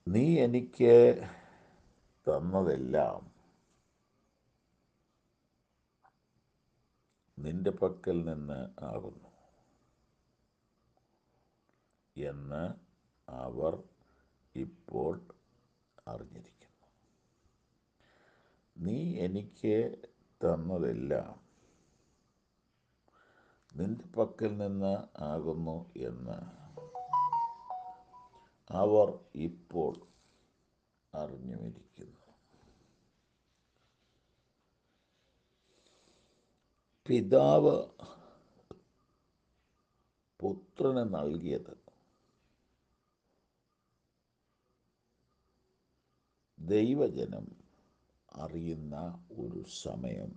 നീ എനിക്ക് തന്നതെല്ലാം നിന്റെ പക്കൽ നിന്ന് ആകുന്നു എന്ന് അവർ ഇപ്പോൾ അറിഞ്ഞിരിക്കുന്നു. നീ എനിക്ക് തന്നതെല്ലാം നിന്റെ പക്കൽ നിന്ന് ആകുന്നു എന്ന് അവർ ഇപ്പോൾ അറിഞ്ഞുമിരിക്കുന്നു. പിതാവ് പുത്രന് നൽകിയത് ദൈവജനം അറിയുന്ന ഒരു സമയം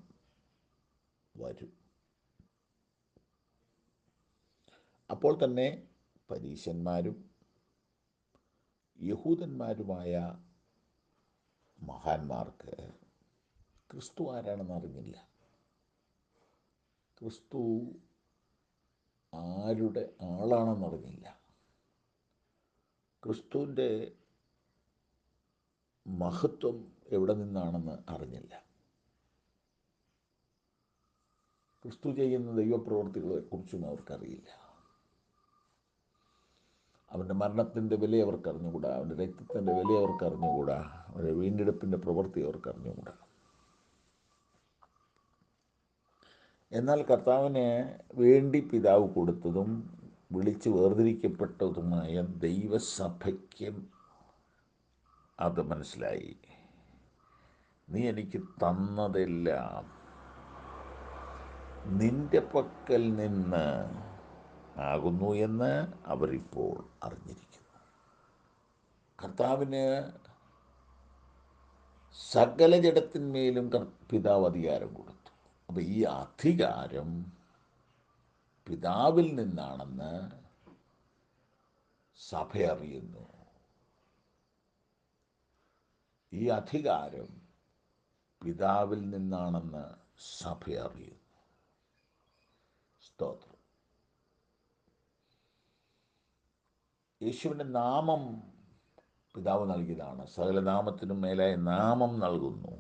വരും. അപ്പോൾ തന്നെ പരീശന്മാരും യഹൂദന്മാരുമായ മഹാന്മാർക്ക് ക്രിസ്തു ആരാണെന്ന് അറിഞ്ഞില്ല. ക്രിസ്തു ആരുടെ ആളാണെന്നറിഞ്ഞില്ല. ക്രിസ്തുവിൻ്റെ മഹത്വം എവിടെ നിന്നാണെന്ന് അറിഞ്ഞില്ല. ക്രിസ്തു ചെയ്യുന്ന ദൈവപ്രവൃത്തികളെക്കുറിച്ചും അവർക്കറിയില്ല. അവൻ്റെ മരണത്തിൻ്റെ വില അവർക്കറിഞ്ഞുകൂടാ, അവൻ്റെ രക്തത്തിൻ്റെ വില അവർക്കറിഞ്ഞുകൂടാ, അവൻ്റെ വീണ്ടെടുപ്പിൻ്റെ പ്രവൃത്തി അവർക്കറിഞ്ഞുകൂടാ. എന്നാൽ കർത്താവിന് വേണ്ടി പിതാവ് കൊടുത്തതും വിളിച്ച് വേർതിരിക്കപ്പെട്ടതുമായ ദൈവസഭയ്ക്കും അത് മനസ്സിലായി. നീ എനിക്ക് തന്നതെല്ലാം നിന്റെ പക്കൽ നിന്ന് ആകുന്നു എന്ന് അവരിപ്പോൾ അറിഞ്ഞിരിക്കുന്നു. കർത്താവിന് സകല ജഡത്തിന്മേലും പിതാവ് അധികാരം കൊടുത്തു. അപ്പം ഈ അധികാരം പിതാവിൽ നിന്നാണെന്ന് സഭ അറിയുന്നു. ഈ അധികാരം പിതാവിൽ നിന്നാണെന്ന് സഭ അറിയുന്നു. സ്തോത്രം. യേശുവിൻ്റെ നാമം പിതാവ് നൽകിയതാണ്. സകല നാമത്തിനും മേലായ നാമം നൽകുന്നു.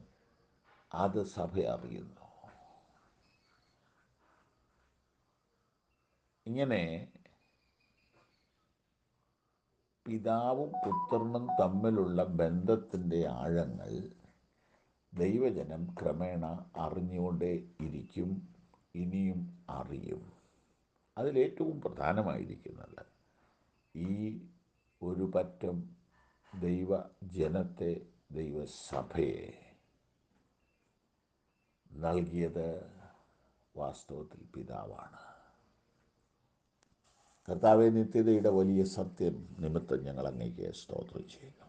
അത് സഭ അറിയുന്നു. ഇങ്ങനെ പിതാവും പുത്രനും തമ്മിലുള്ള ബന്ധത്തിൻ്റെ ആഴങ്ങൾ ദൈവജനം ക്രമേണ അറിഞ്ഞുകൊണ്ടേ ഇരിക്കും, ഇനിയും അറിയും. അതിലേറ്റവും പ്രധാനമായിരിക്കുന്നത് ഈ ഒരു പറ്റം ദൈവജനത്തെ, ദൈവസഭയെ നൽകിയത് വാസ്തവത്തിൽ പിതാവാണ്. കർത്താവെ, നിത്യതയുടെ വലിയ സത്യം നിമിത്തം ഞങ്ങൾ അങ്ങേക്ക് സ്തോത്രം ചെയ്യുന്നു.